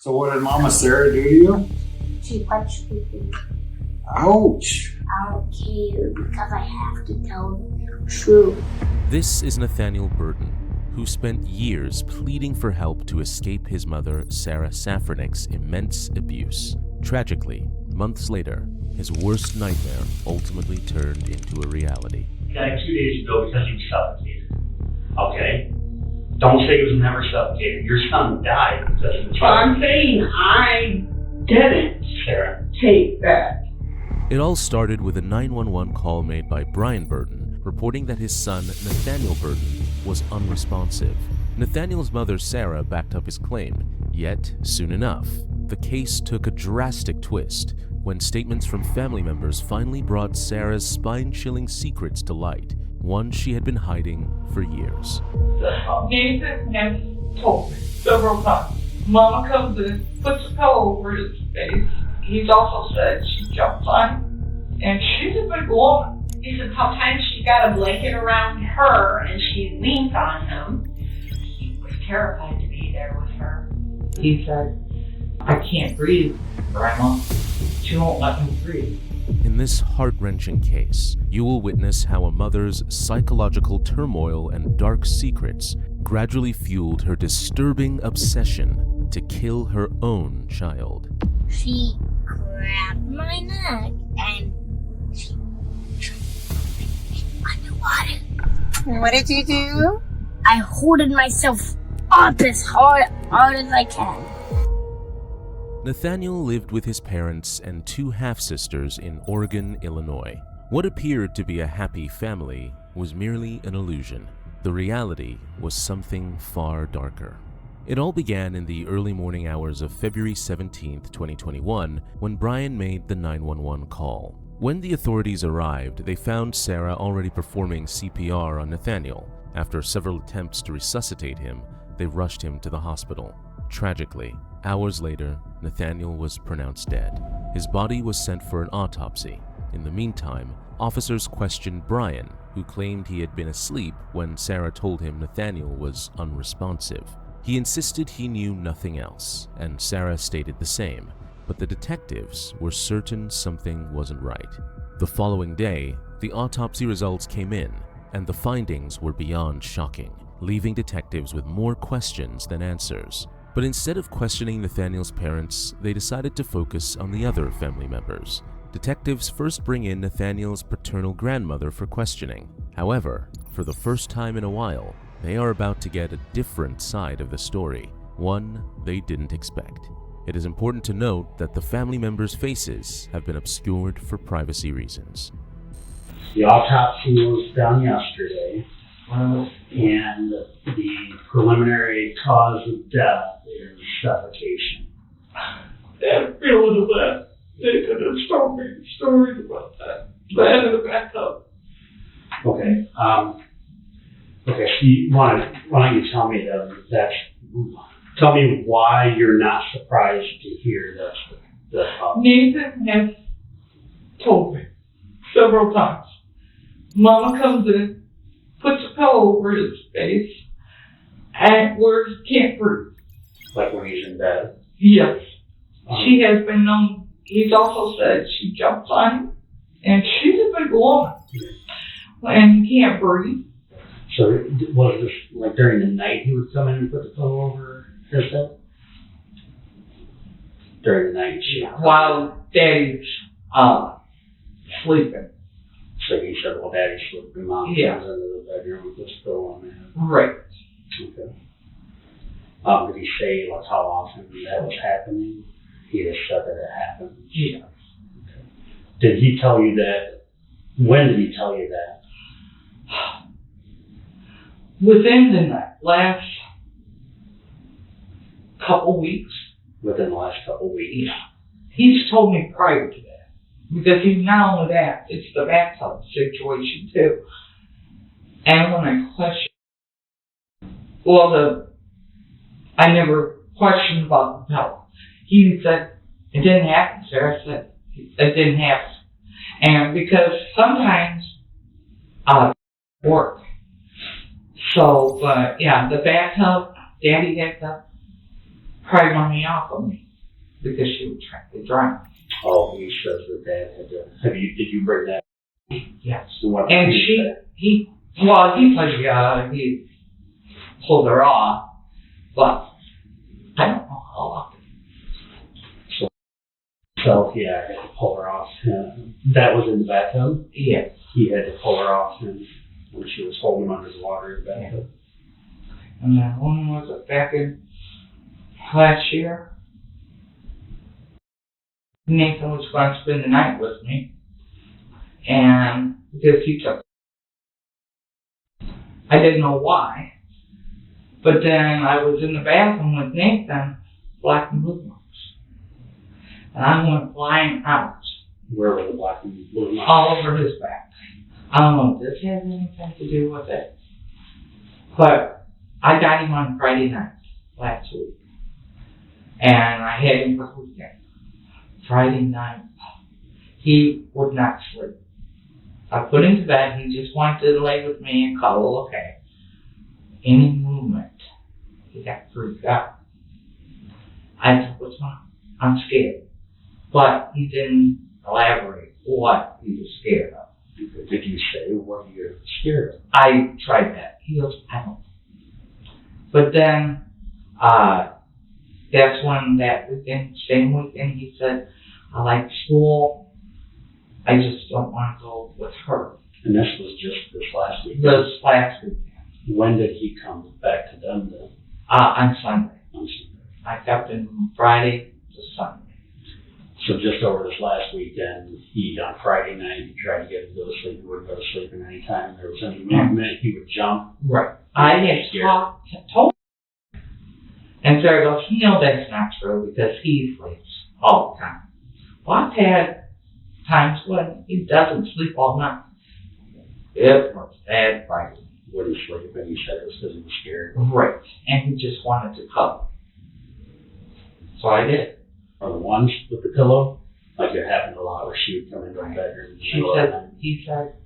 So what did Mama Sarah do to you? She punched me. Ouch. I don't care because I have to tell the truth. This is Nathaniel Burton, who spent years pleading for help to escape his mother, Sarah Safranek's immense abuse. Tragically, months later, his worst nightmare ultimately turned into a reality. He died 2 days ago because he was suffocated. Okay? Don't say he was never suffocated. Your son died because of the Well, I'm saying I didn't Sarah. take that. It all started with a 911 call made by Bryan Burton, reporting that his son, Nathaniel Burton, was unresponsive. Nathaniel's mother, Sarah, backed up his claim. Yet, soon enough, the case took a drastic twist when statements from family members finally brought Sarah's spine-chilling secrets to light, one she had been hiding for years. Nathan has told me several times. Mama comes in, puts a pillow over his face. He's also said she jumps on him, and she's a big woman. He said sometimes she got a blanket around her and she leans on him. He was terrified to be there with her. He said, I can't breathe, Grandma. She won't let me breathe. In this heart-wrenching case, you will witness how a mother's psychological turmoil and dark secrets gradually fueled her disturbing obsession to kill her own child. She grabbed my neck and she underwater. And what did you do? I holded myself up as hard as I can. Nathaniel lived with his parents and two half-sisters in Oregon, Illinois. What appeared to be a happy family was merely an illusion. The reality was something far darker. It all began in the early morning hours of February 17, 2021, when Bryan made the 911 call. When the authorities arrived, they found Sarah already performing CPR on Nathaniel. After several attempts to resuscitate him, they rushed him to the hospital. Tragically, hours later, Nathaniel was pronounced dead. His body was sent for an autopsy. In the meantime, officers questioned Bryan, who claimed he had been asleep when Sarah told him Nathaniel was unresponsive. He insisted he knew nothing else, and Sarah stated the same, but the detectives were certain something wasn't right. The following day, the autopsy results came in, and the findings were beyond shocking, leaving detectives with more questions than answers. But instead of questioning Nathaniel's parents, they decided to focus on the other family members. Detectives first bring in Nathaniel's paternal grandmother for questioning. However, for the first time in a while, they are about to get a different side of the story, one they didn't expect. It is important to note that the family members' faces have been obscured for privacy reasons. The autopsy was done yesterday, and the preliminary cause of death is suffocation. That feeling of that. They could have told me stories about that. That in the bathtub. Okay. Okay. So why don't you tell me tell me why you're not surprised to hear this. Nathan has told me several times. Mama comes in, puts a pillow over his face, and where he can't breathe. Like when he's in bed? Yes. She has been known. He's also said she jumps on him, and she's a big woman, and he can't breathe. So was this like during the night he would come in and put the pillow over his head? During the night? While Daddy's sleeping. So he said, well, Daddy's sleeping. Mom comes into the bedroom with this pillow on the head. Right. Okay. Did he say like how often that was happening? He just said that it happened? Yes. Okay. Did he tell you that? When did he tell you that? Within the last couple weeks. Within the last couple weeks? Yeah. He's told me prior to that. Because he's not only that, it's the bathtub situation too. And when I questioned, I never questioned about the pillow. He said, it didn't happen. Sarah said, it didn't happen. And because sometimes, work. So, but yeah, the bathtub, Daddy had the pry money off of me because she was trying to drown me. Oh, he says that Dad had to. Did you bring that? Yes. So what And he pulled her off, but I don't know how often. So yeah, I had to pull her off. That was in the bathtub? Yes. He had to pull her off when she was holding him under the water in the bathtub. And then when was it, back in last year? Nathan was going to spend the night with me, and because he took, I didn't know why, but then I was in the bathroom with Nathan, black and blue marks, and I went flying out. Where were the black and blue marks? All over his back. I don't know if this has anything to do with it, but I got him on Friday night last week, and I had him for the weekend. Friday night, he would not sleep. I put him to bed. He just wanted to lay with me and cuddle. Okay. Any movement, he got freaked out. I said, "What's wrong?" "I'm scared." But he didn't elaborate what he was scared of. Did you say what you're scared of? I tried that. He goes, "I don't." But then, that's when that weekend, same weekend, he said, "I like school. I just don't want to go with her." And this was just this last week? This last weekend. When did he come back to them then? On Sunday. On Sunday. I kept him from Friday to Sunday. So just over this last weekend, on Friday night, he tried to get him to go to sleep. He wouldn't go to sleep at any time. There was any movement, he would jump. Right. I had told him. And Sarah goes, "No, that's not true because he sleeps all the time." Well, I've had times when he doesn't sleep all night. It was bad Friday. Wouldn't sleep, and he said it was because he was scared. Right. And he just wanted to cuddle. So I did. Are the ones with the pillow? Like it happened a lot where she would come into the bedroom. He said,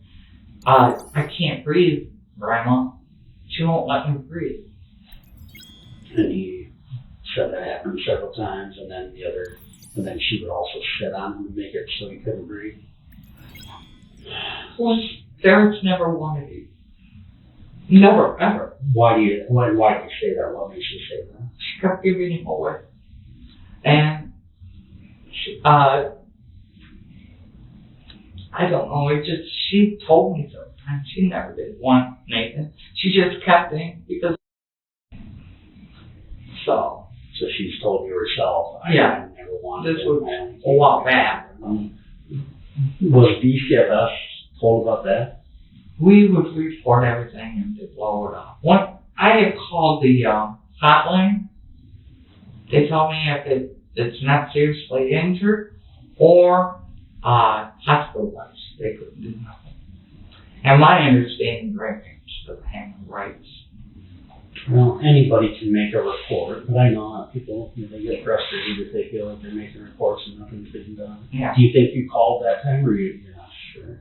"I can't breathe, Grandma. She won't let me breathe." And he said that happened several times, and then she would also sit on him to make it so he couldn't breathe. Well, Derek's never wanted it. Never, ever. Why do you say that? What makes you say that? She kept giving him away. And I don't know, she told me sometimes she never did want Nathan. She just kept him because. So she's told you herself, I never wanted this him. was a while back. Was DCFS told about that? We would report everything and they'd blow it up. I had called the hotline. They told me if it's not seriously injured or hospitalized, they couldn't do nothing. And my understanding, grandparents doesn't have no rights. Well, anybody can make a report, but I know a lot of people, they get frustrated if they feel like they're making reports and nothing's being done. Yeah. Do you think you called that time, or you're not sure?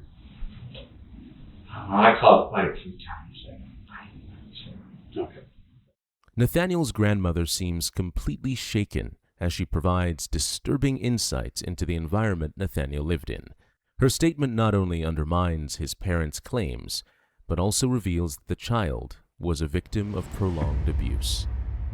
I called quite a few times. Okay. Nathaniel's grandmother seems completely shaken as she provides disturbing insights into the environment Nathaniel lived in. Her statement not only undermines his parents' claims, but also reveals that the child was a victim of prolonged abuse.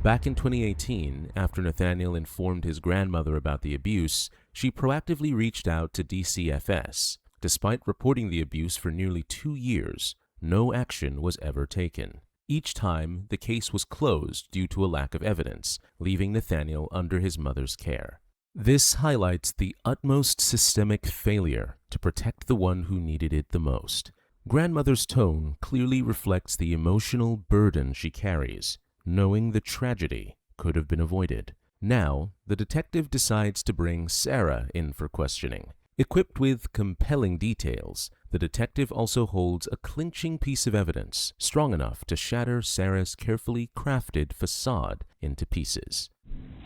Back in 2018, after Nathaniel informed his grandmother about the abuse, she proactively reached out to DCFS. Despite reporting the abuse for nearly 2 years, no action was ever taken. Each time, the case was closed due to a lack of evidence, leaving Nathaniel under his mother's care. This highlights the utmost systemic failure to protect the one who needed it the most. Grandmother's tone clearly reflects the emotional burden she carries, knowing the tragedy could have been avoided. Now, the detective decides to bring Sarah in for questioning. Equipped with compelling details, the detective also holds a clinching piece of evidence strong enough to shatter Sarah's carefully crafted facade into pieces.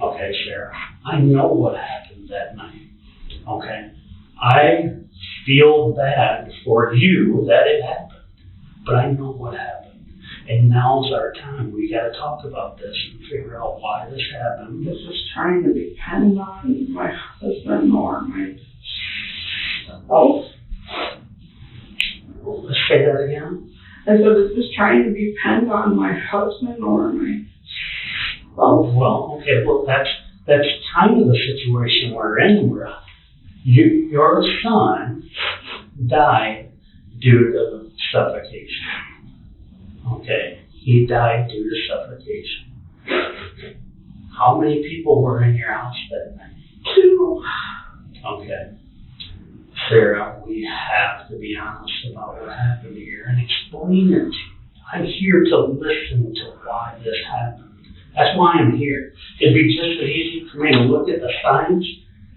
Okay, Sarah, I know what happened that night. Okay? I feel bad for you that it happened, but I know what happened. And now's our time. We gotta talk about this and figure out why this happened. This is trying to depend on my husband or my spouse. Let's say that again. I said, is this trying to depend on my husband or my spouse? Well, okay, well, that's kind of the situation we're in. Your son died due to suffocation. Okay, he died due to suffocation. How many people were in your house that night? 2. Okay. Sarah, we have to be honest about what happened here and explain it to you. I'm here to listen to why this happened. That's why I'm here. It'd be just as easy for me to look at the signs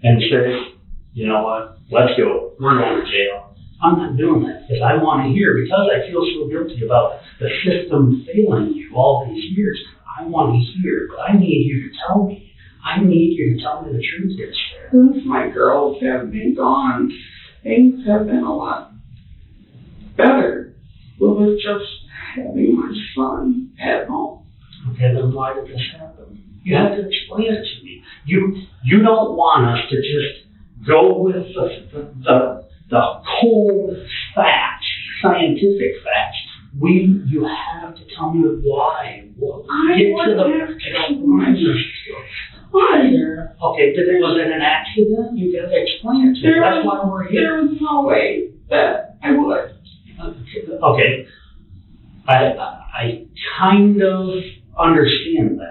and say, you know what, let's go. We're going to jail. I'm not doing that because I want to hear, because I feel so guilty about the system failing you all these years. I want to hear, but I need you to tell me. I need you to tell me the truth here, Sarah. Since my girls have been gone, things have been a lot better with just having my son at home. Okay, then why did this happen? You have to explain it to me. You don't want us to just go with the cold facts, scientific facts. You have to tell me why. I wouldn't have killed myself. Why? Okay, was it an accident? You got to explain it to me. That's why we're here. There was no way that I would. Okay, I kind of understand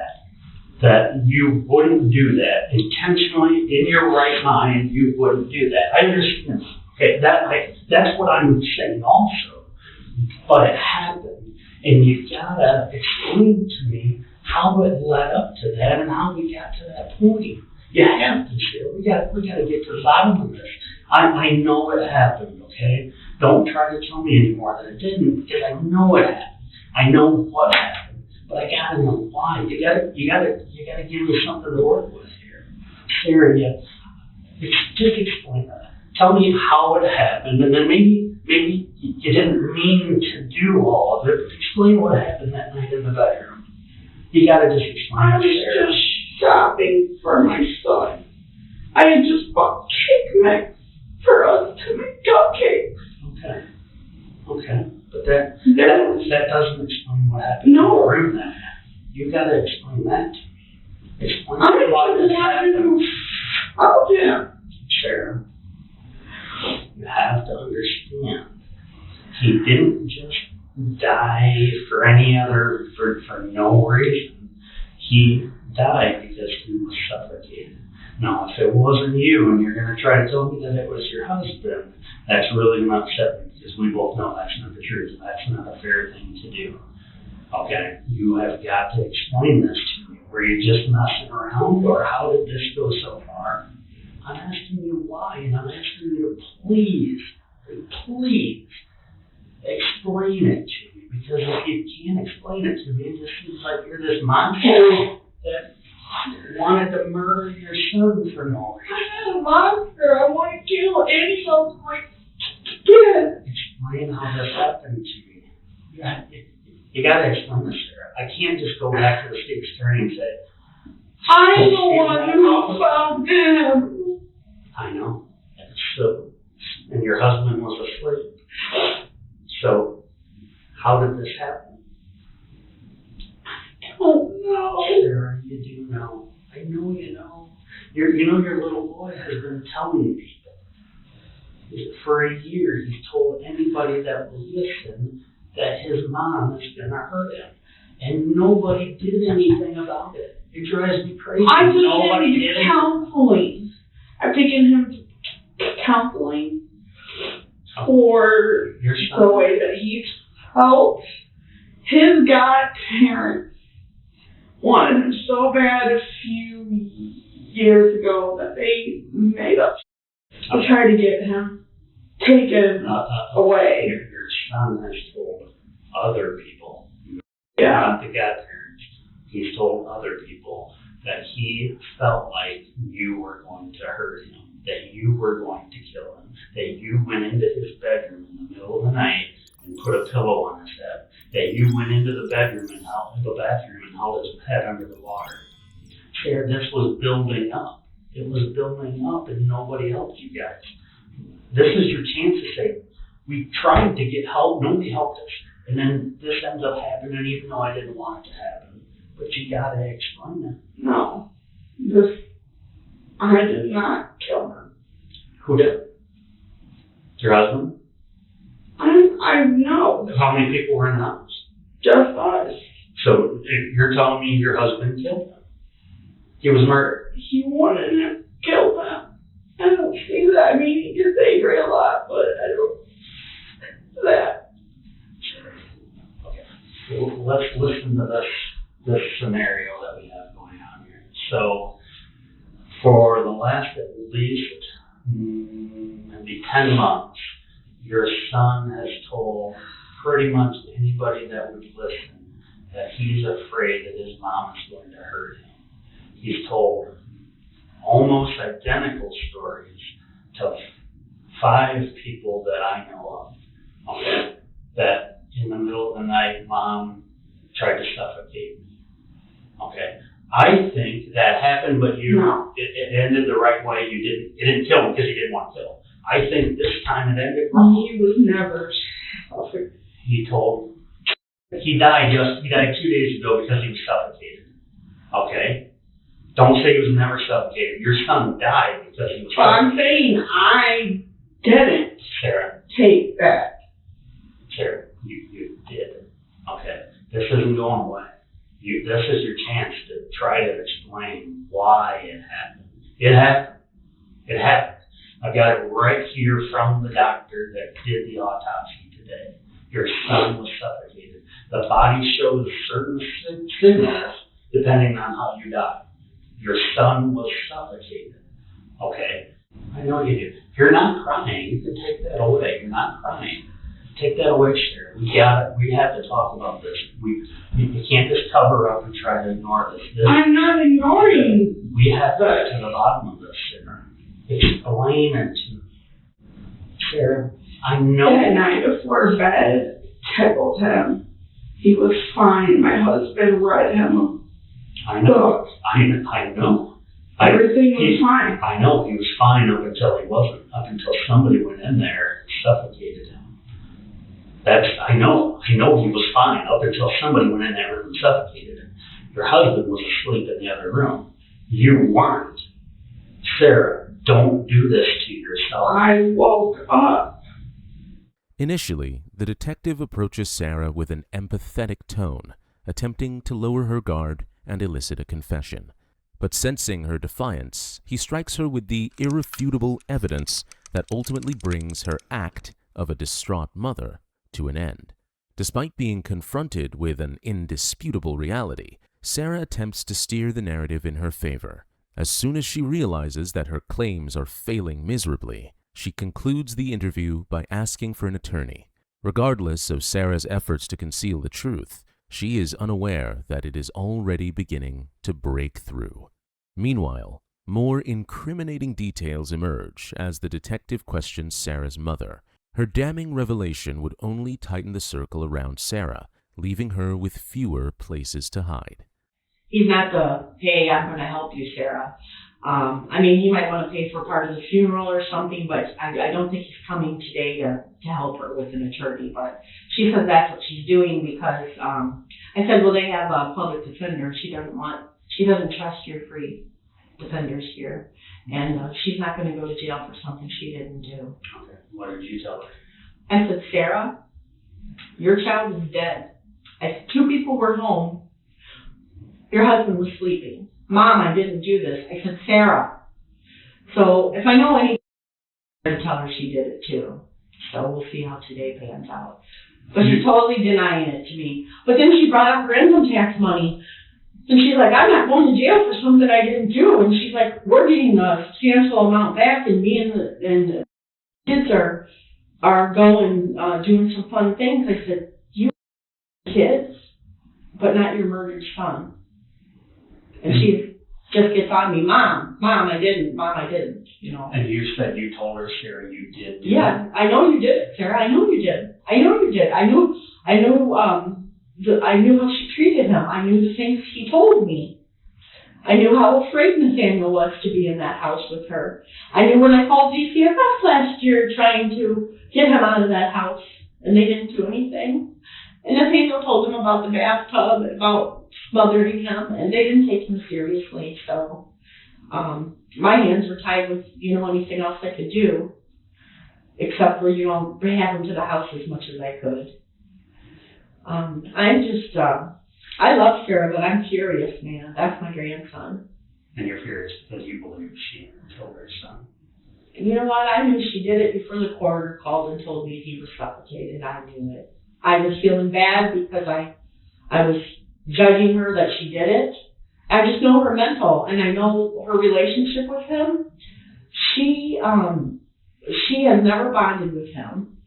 that you wouldn't do that intentionally in your right mind. You wouldn't do that. I understand. Okay, that's what I'm saying also. But it happened, and you gotta explain to me how it led up to that and how we got to that point. You have to, Jill. We gotta get to the bottom of this. I know it happened. Okay, don't try to tell me anymore that it didn't, because I know it happened. I know what happened, but I gotta know why. You gotta give me something to work with here, Sarah. Just explain that. Tell me how it happened, and then maybe you didn't mean to do all of it. Explain what happened that night in the bedroom. You gotta just explain. I was just shopping for my son. I had just bought cake mix for us to make cupcakes. Okay, but that doesn't explain what happened in the room that night. You gotta explain that to me. Explain why this happened. Oh, yeah. Sarah, you have to understand, he didn't just die for no reason. He died because he was suffocated. Now, if it wasn't you and you're going to try to tell me that it was your husband, that's really going to upset me, because we both know that's not the truth. That's not a fair thing to do. Okay, you have got to explain this to me. Were you just messing around, or how did this go so far? I'm asking you why, and I'm asking you to please explain it to me, because if you can't explain it to me, it just seems like you're this monster that wanted to murder your son for no reason. I'm not a monster. I want to kill any of my kids. Explain how this happened to me. You got to explain this, Sarah. I can't just go back to the state attorney and say, I'm the one who found him. I know. So, and your husband was asleep. So, how did this happen? I don't know. Sarah, you do know. I know you know. Your little boy has been telling people. For a year, he's told anybody that will listen that his mom is going to hurt him. And nobody did anything about it. It drives me crazy. I took him to counseling. I've taken him to counseling for the way that he's felt. His godparents wanted him so bad a few years ago that they made up to try to get him taken away. Your son has told other people, Yeah. not the godparents, he's told other people that he felt like you were going to hurt him, that you were going to kill him, that you went into his bedroom in the middle of the night and put a pillow on his head, that you went into the bathroom and held his head under the water. Sarah, this was building up. It was building up and nobody helped you guys. This is your chance to say, we tried to get help, nobody helped us. And then this ends up happening even though I didn't want it to happen. But you gotta explain it. No. I did not kill her. Who did? Your husband? I know. How many people were in the house? Just us. So if you're telling me your husband killed him? He was murdered? He wanted to kill them. I don't see that. I mean, he gets angry a lot, but I don't see that. Okay. Well, let's listen to this scenario that we have going on here. So, for the last at least maybe 10 months, your son has told pretty much anybody that would listen that he's afraid that his mom is going to hurt him. He's told almost identical stories to 5 people that I know of. Okay, that in the middle of the night, mom tried to suffocate me. Okay, I think that happened, but it ended the right way. It didn't kill him because he didn't want to kill him. I think this time it ended wrong. He was never suffocated. He died 2 days ago because he was suffocated. Okay? Don't say he was never suffocated. Your son died because he was But I'm suffocated. saying I didn't Sarah, take that. you did. Okay? This isn't going away. This is your chance to try to explain why it happened. It happened. I got it right here from the doctor that did the autopsy today. Your son was suffocated. The body shows certain signals depending on how you died. Your son was suffocated. Okay? I know you do. You're not crying. You can take that away. You're not crying. Take that away, Sarah. We have to talk about this. You can't just cover up and try to ignore this. I'm not ignoring. We have to get to the bottom of this, Sarah. Explain it to me. Sarah, I know. That night before bed, tickled him. He was fine. My husband read him I a know. book. I know. Everything was fine. I know he was fine up until he wasn't. Up until somebody went in there and suffocated him. I know he was fine up until somebody went in there and suffocated him. Your husband was asleep in the other room. You weren't. Sarah, don't do this to yourself. I woke up. Initially, the detective approaches Sarah with an empathetic tone, attempting to lower her guard and elicit a confession. But sensing her defiance, he strikes her with the irrefutable evidence that ultimately brings her act of a distraught mother to an end. Despite being confronted with an indisputable reality, Sarah attempts to steer the narrative in her favor. As soon as she realizes that her claims are failing miserably, she concludes the interview by asking for an attorney. Regardless of Sarah's efforts to conceal the truth, she is unaware that it is already beginning to break through. Meanwhile, more incriminating details emerge as the detective questions Sarah's mother. Her damning revelation would only tighten the circle around Sarah, leaving her with fewer places to hide. He's not hey, I'm going to help you, Sarah. I mean, he might want to pay for part of the funeral or something, but I don't think he's coming today to help her with an attorney. But she says that's what she's doing because I said, well, they have a public defender. She doesn't trust your free defenders here. And she's not going to go to jail for something she didn't do. Okay. What did you tell her? I said, Sarah, your child is dead. I said, 2 people were home. Your husband was sleeping. Mom, I didn't do this. I said, Sarah. So if I know anything, I'm going to tell her she did it too. So we'll see how today pans out. But she's totally denying it to me. But then she brought up her income tax money. And she's like, I'm not going to jail for something I didn't do. And she's like, we're getting a substantial amount back, and me and the kids are going, doing some fun things. I said, you kids, but not your murdered son. And she just gets on me, Mom, I didn't, you know. And you said you told her, Sarah, you did do Yeah, I know you did it, Sarah. I know you did. I I knew I knew how she treated him. I knew the things he told me. I knew how afraid Nathaniel was to be in that house with her. I knew when I called DCFS last year trying to get him out of that house, and they didn't do anything. And Nathaniel told them about the bathtub, about smothering him, and they didn't take him seriously. So my hands were tied with, anything else I could do, except for, bring him to the house as much as I could. I love Sarah, but I'm furious, man. That's my grandson. And you're furious because you believe she killed her son. You know what? I knew she did it before the coroner called and told me he was suffocated. I knew it. I was feeling bad because I was judging her that she did it. I just know her mental, and I know her relationship with him. She has never bonded with him.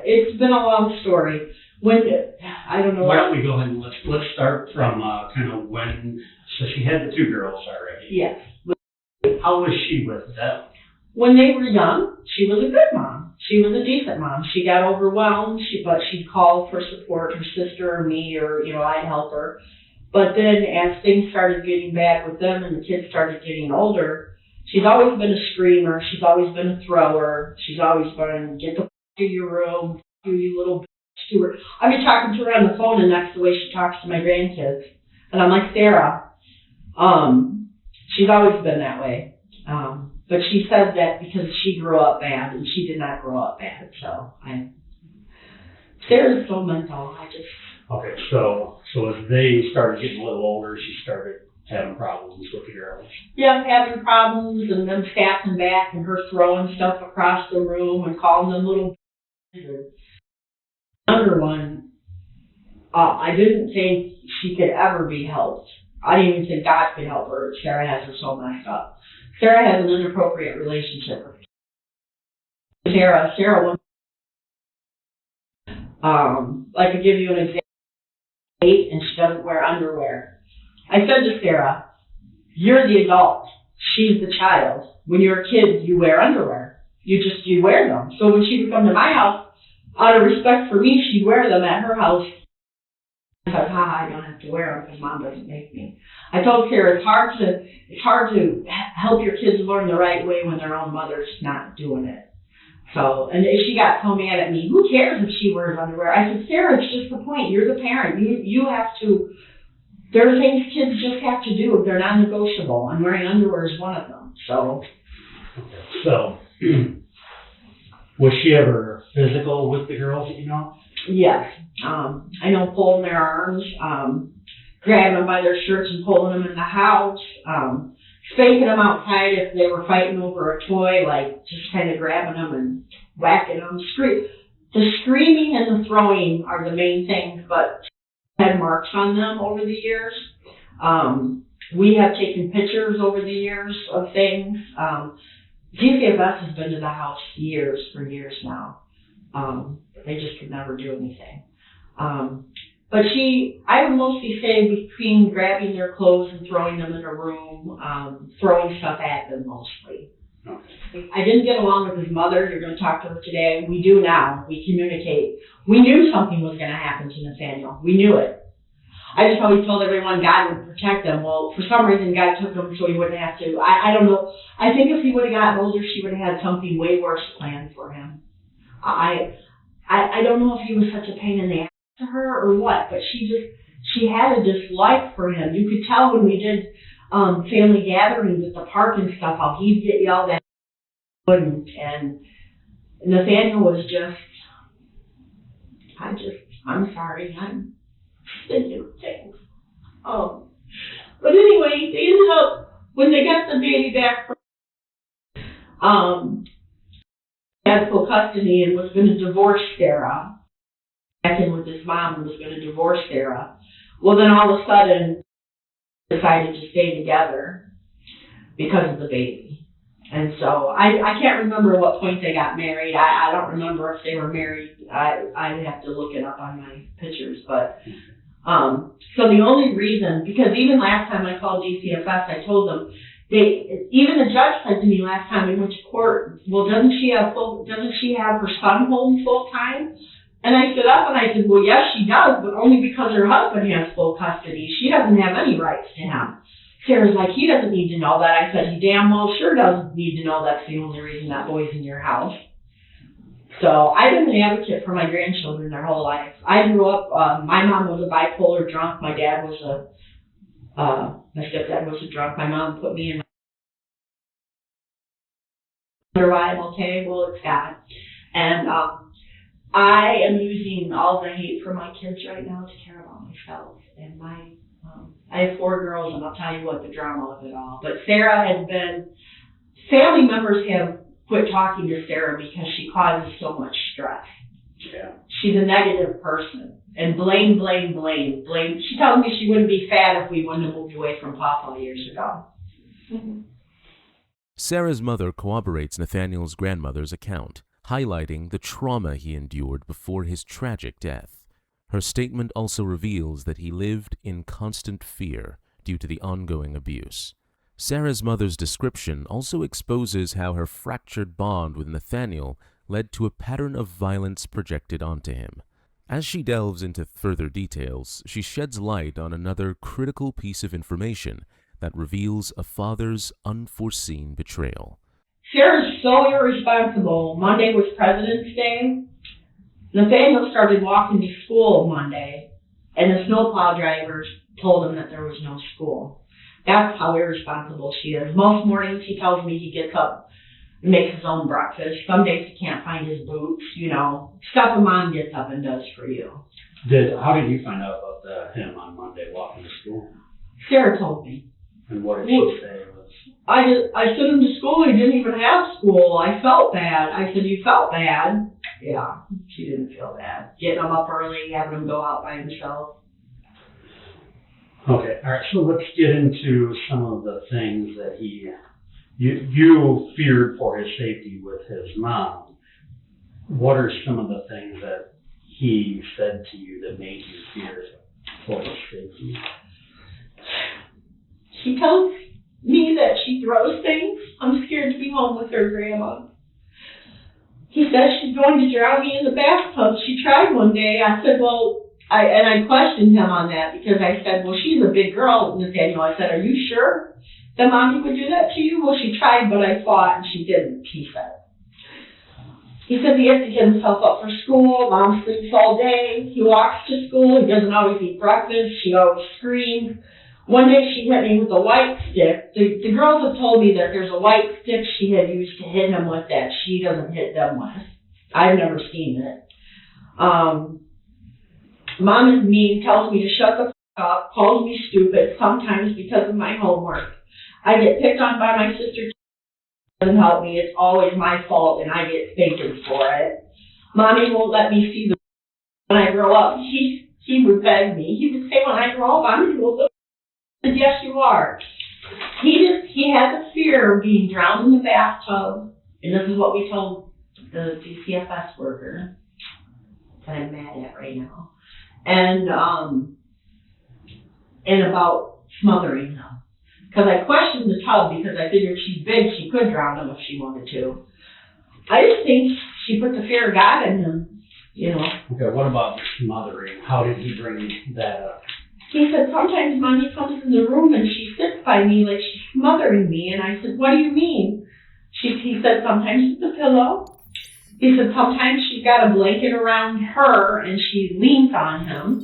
It's been a long story. I don't know. Why don't we go ahead and let's start from kind of when. So she had the two girls already. Yes. How was she with them? When they were young, she was a good mom. She was a decent mom. She got overwhelmed, but she'd call for support, her sister or me, or I'd help her. But then as things started getting bad with them and the kids started getting older, she's always been a screamer. She's always been a thrower. She's always been, get the f*** to your room, you little bitch, to her. I'd be talking to her on the phone, and that's the way she talks to my grandkids. And I'm like, Sarah, she's always been that way. But she said that because she grew up bad, and she did not grow up bad. So Sarah's so mental. Okay, so as they started getting a little older, she started having problems with the girls. Yeah, having problems, and them snapping back, and her throwing stuff across the room and calling them little. Younger one, I didn't think she could ever be helped. I didn't even think God could help her. Sarah has her so messed up. Sarah has an inappropriate relationship with Sarah. Sarah, I could give you an example. And she doesn't wear underwear. I said to Sarah, you're the adult. She's the child. When you're a kid, you wear underwear. You wear them. So when she would come to my house, out of respect for me, she'd wear them at her house. I thought, I don't have to wear them because Mom doesn't make me. I told Sarah, it's hard to help your kids learn the right way when their own mother's not doing it. So, and she got so mad at me, who cares if she wears underwear? I said, Sarah, it's just the point. You're the parent. You have to, there are things kids just have to do. They're non-negotiable, and wearing underwear is one of them. So was she ever physical with the girls, Yes. I know pulling their arms, grabbing them by their shirts and pulling them in the house, spanking them outside if they were fighting over a toy, like just kind of grabbing them and whacking them. The screaming and the throwing are the main things, but had marks on them over the years. We have taken pictures over the years of things. DCFS has been to the house for years now. They just could never do anything. But I would mostly say between grabbing their clothes and throwing them in a room, throwing stuff at them mostly. Okay. I didn't get along with his mother. You're going to talk to her today. We do now. We communicate. We knew something was going to happen to Nathaniel. We knew it. I just always told everyone God would protect them. Well, for some reason, God took him so he wouldn't have to. I don't know. I think if he would have gotten older, she would have had something way worse planned for him. I don't know if he was such a pain in the ass to her or what, but she had a dislike for him. You could tell when we did family gatherings at the park and stuff, how he'd get yelled at and Nathaniel was I'm sorry, I'm thinking things. But anyway, they ended up, when they got the baby back from had full custody and was going to divorce Sarah, back in with his mom and was going to divorce Sarah. Well, then all of a sudden decided to stay together because of the baby. And so I can't remember what point they got married. I don't remember if they were married. I'd have to look it up on my pictures. But so the only reason, because even last time I called DCFS, I told them, Even the judge said to me last time we went to court, well, doesn't she have her son home full time? And I stood up and I said, well, yes, she does, but only because her husband has full custody. She doesn't have any rights to him. Sarah's like, he doesn't need to know that. I said, he damn well sure does need to know that's the only reason that boy's in your house. So I've been an advocate for my grandchildren their whole life. I grew up, my mom was a bipolar drunk. My dad was my stepdad was a drunk. My mom put me in. Wonder why I'm okay? Well, it's God. And I am using all the hate for my kids right now to care about myself. And I have 4 girls, and I'll tell you what, the drama of it all. But Sarah has been, family members have quit talking to Sarah because she causes so much stress. Yeah. She's a negative person. And blame. She tells me she wouldn't be fat if we wouldn't have moved away from Papa years ago. Mm-hmm. Sarah's mother corroborates Nathaniel's grandmother's account, highlighting the trauma he endured before his tragic death. Her statement also reveals that he lived in constant fear due to the ongoing abuse. Sarah's mother's description also exposes how her fractured bond with Nathaniel led to a pattern of violence projected onto him. As she delves into further details, she sheds light on another critical piece of information that reveals a father's unforeseen betrayal. Sarah's so irresponsible. Monday was President's Day. Nathaniel started walking to school Monday, and the snowplow drivers told him that there was no school. That's how irresponsible she is. Most mornings he tells me he gets up and makes his own breakfast. Some days he can't find his boots, stuff a mom gets up and does for you. How did you find out about him on Monday walking to school? Sarah told me. And what did she say? I sent him to school. He didn't even have school. I felt bad. I said, you felt bad? Yeah, she didn't feel bad. Getting him up early, having him go out by himself. Okay, all right, so let's get into some of the things that you feared for his safety with his mom. What are some of the things that he said to you that made you fear for his safety? She tells me that she throws things. I'm scared to be home with her grandma. He says she's going to drown me in the bathtub. She tried one day. I said, I questioned him on that because I said, well, she's a big girl, Nathaniel. I said, are you sure that Mommy would do that to you? Well, she tried, but I fought, and she didn't, he said. He said he has to get himself up for school. Mom sleeps all day. He walks to school. He doesn't always eat breakfast. She always screams. One day she hit me with a white stick. The girls have told me that there's a white stick she had used to hit him with that she doesn't hit them with. I've never seen it. Mom is mean, tells me to shut the f*** up, calls me stupid, sometimes because of my homework. I get picked on by my sister. Doesn't help me. It's always my fault, and I get spanked for it. Mommy won't let me see the when I grow up. He would beg me. He would say, when I grow up, I'm going to go live. I said, yes, you are. He has a fear of being drowned in the bathtub, and this is what we told the DCFS worker that I'm mad at right now. And about smothering him. Because I questioned the tub because I figured she's big, she could drown him if she wanted to. I just think she put the fear of God in him, Okay, what about smothering? How did he bring that up? He said, sometimes Mommy comes in the room and she sits by me like she's smothering me. And I said, what do you mean? He said, sometimes it's a pillow. He said, sometimes she's got a blanket around her and she leans on him.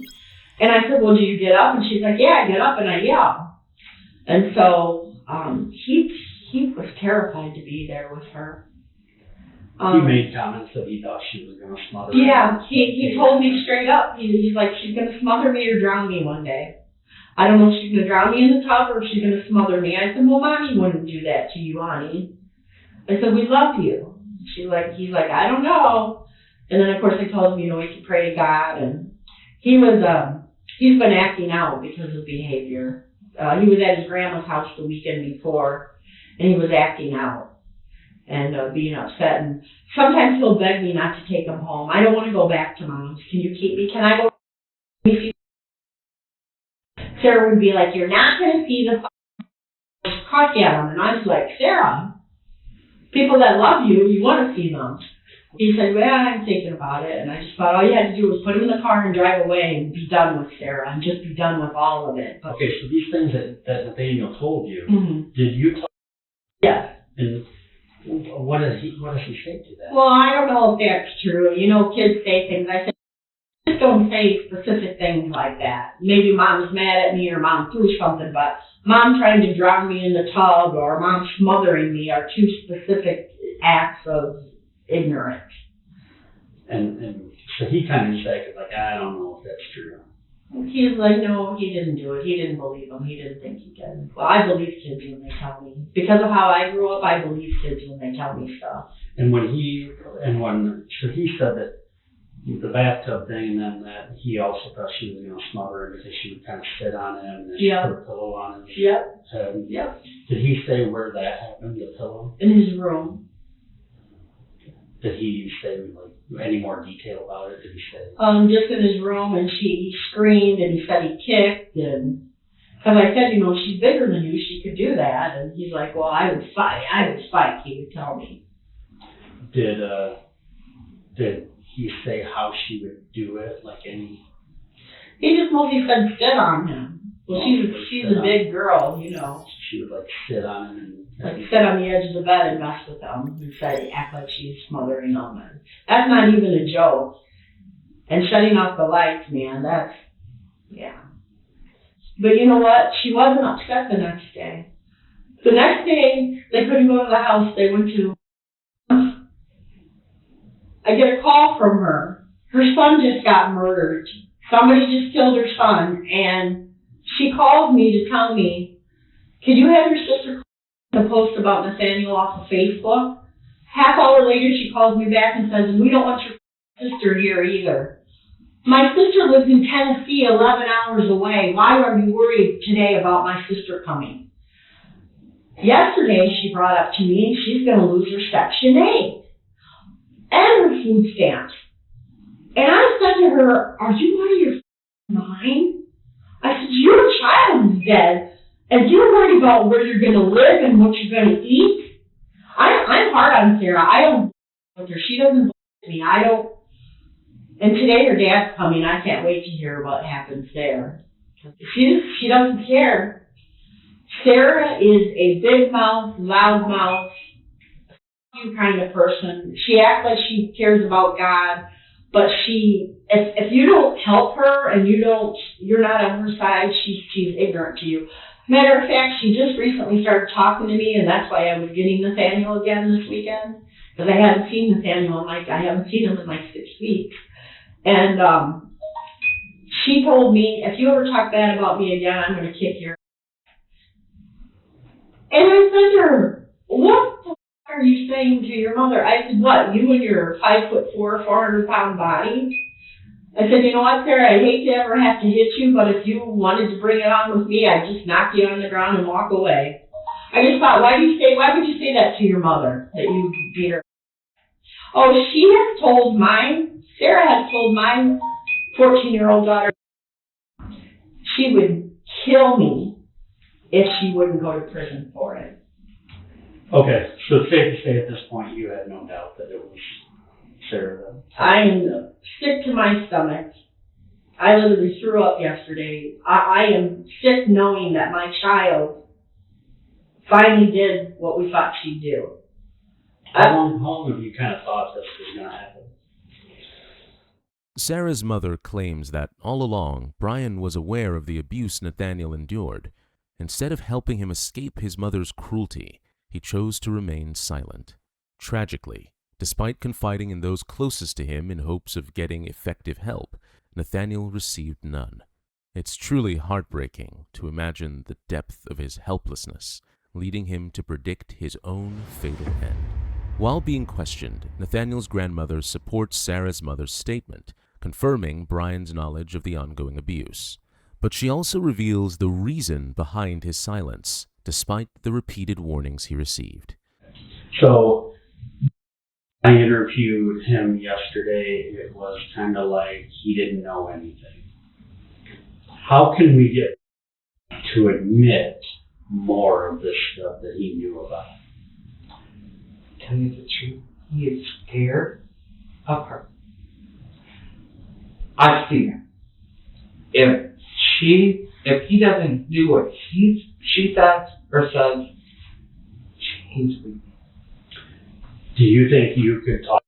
And I said, well, do you get up? And she's like, yeah, I get up and I yell. And so he was terrified to be there with her. He made comments that he thought she was going to smother him. Yeah, he told me straight up. He's like, she's going to smother me or drown me one day. I don't know if she's going to drown me in the tub or if she's going to smother me. I said, well, Mommy wouldn't do that to you, honey. I said, we love you. He's like, I don't know. And then, of course, he told me, we should pray to God. And he's been acting out because of behavior. He was at his grandma's house the weekend before, and he was acting out and being upset. And sometimes he'll beg me not to take him home. I don't want to go back to Mom's. Can you keep me? Can I go? Sarah would be like, you're not going to see the caught at him, and I was like, Sarah, people that love you, you want to see them. He said, well, I'm thinking about it, and I just thought all you had to do was put him in the car and drive away and be done with Sarah and just be done with all of it. But, Okay, so these things that Nathaniel told you, did you tell yes. and what does he say to that? Well, I don't know if that's true. You know, kids say things. I said, just don't say specific things like that. Maybe mom's mad at me or mom threw something, but mom trying to drown me in the tub or mom smothering me are two specific acts of ignorance. And so he kind of said, like, I don't know if that's true. He's like, no, he didn't do it. He didn't believe him. He didn't think he did. Well, I believe kids when they tell me. Because of how I grew up, I believe kids when they tell me stuff. So he said that the bathtub thing, and then that he also thought she was going to smother him because she would kind of sit on him and then she put a pillow on his head. Yep. Did he say where that happened, the pillow? In his room. Did he say like any more detail about it? Did he say? Just in his room, and he screamed, and he said he kicked, and because I said, you know, she's bigger than you, she could do that, and he's like, well, I would fight. He would tell me. Did he say how she would do it? Like any? He just mostly said sit on him. Well, she's a big girl, you know. She would like sit on him and like sit on the edge of the bed and mess with him and say act like she's smothering him. And that's not even a joke. And shutting off the lights, man, that's But you know what? She wasn't upset the next day. The next day they couldn't go to the house. They went to. I get a call from her. Her son just got murdered. Somebody just killed her son, and she called me to tell me, could you have your sister to post about Nathaniel off of Facebook? Half hour later, she calls me back and says, we don't want your sister here either. My sister lives in Tennessee, 11 hours away. Why are you worried today about my sister coming? Yesterday, she brought up to me she's going to lose her Section 8 and her food stamps. And I said to her, are you out of your mind? I said, your child is dead, and you're worried about where you're going to live and what you're going to eat? I'm hard on Sarah. I don't with her. She doesn't believe me. I don't. And today her dad's coming. I can't wait to hear what happens there. She doesn't care. Sarah is a big mouth, loud mouth, kind of person. She acts like she cares about God, but if you don't help her and you're not on her side, she's ignorant to you. Matter of fact, she just recently started talking to me, and that's why I was getting Nathaniel again this weekend, because I hadn't seen Nathaniel I haven't seen him in like 6 weeks. And she told me, if you ever talk bad about me again, I'm going to kick your. And I said to her, what the are you saying to your mother? I said, what, you and your 5'4", 400-pound body? I said, you know what, Sarah, I hate to ever have to hit you, but if you wanted to bring it on with me, I'd just knock you on the ground and walk away. I just thought, why would you say that to your mother, that you beat her? Oh, Sarah has told my 14-year-old daughter she would kill me if she wouldn't go to prison for it. Okay, so it's safe to say at this point you had no doubt that it was Sarah. I'm sick to my stomach. I literally threw up yesterday. I am sick knowing that my child finally did what we thought she'd do. How long have you kind of thought this was going to happen? Sarah's mother claims that all along, Bryan was aware of the abuse Nathaniel endured. Instead of helping him escape his mother's cruelty, he chose to remain silent. Tragically, despite confiding in those closest to him in hopes of getting effective help, Nathaniel received none. It's truly heartbreaking to imagine the depth of his helplessness, leading him to predict his own fatal end. While being questioned, Nathaniel's grandmother supports Sarah's mother's statement, confirming Bryan's knowledge of the ongoing abuse. But she also reveals the reason behind his silence, despite the repeated warnings he received. So, I interviewed him yesterday. It was kind of like he didn't know anything. How can we get to admit more of this stuff that he knew about? Tell you the truth, he is scared of her. I've seen it. If he doesn't do what she says or says, he's weak. Do you think you could talk?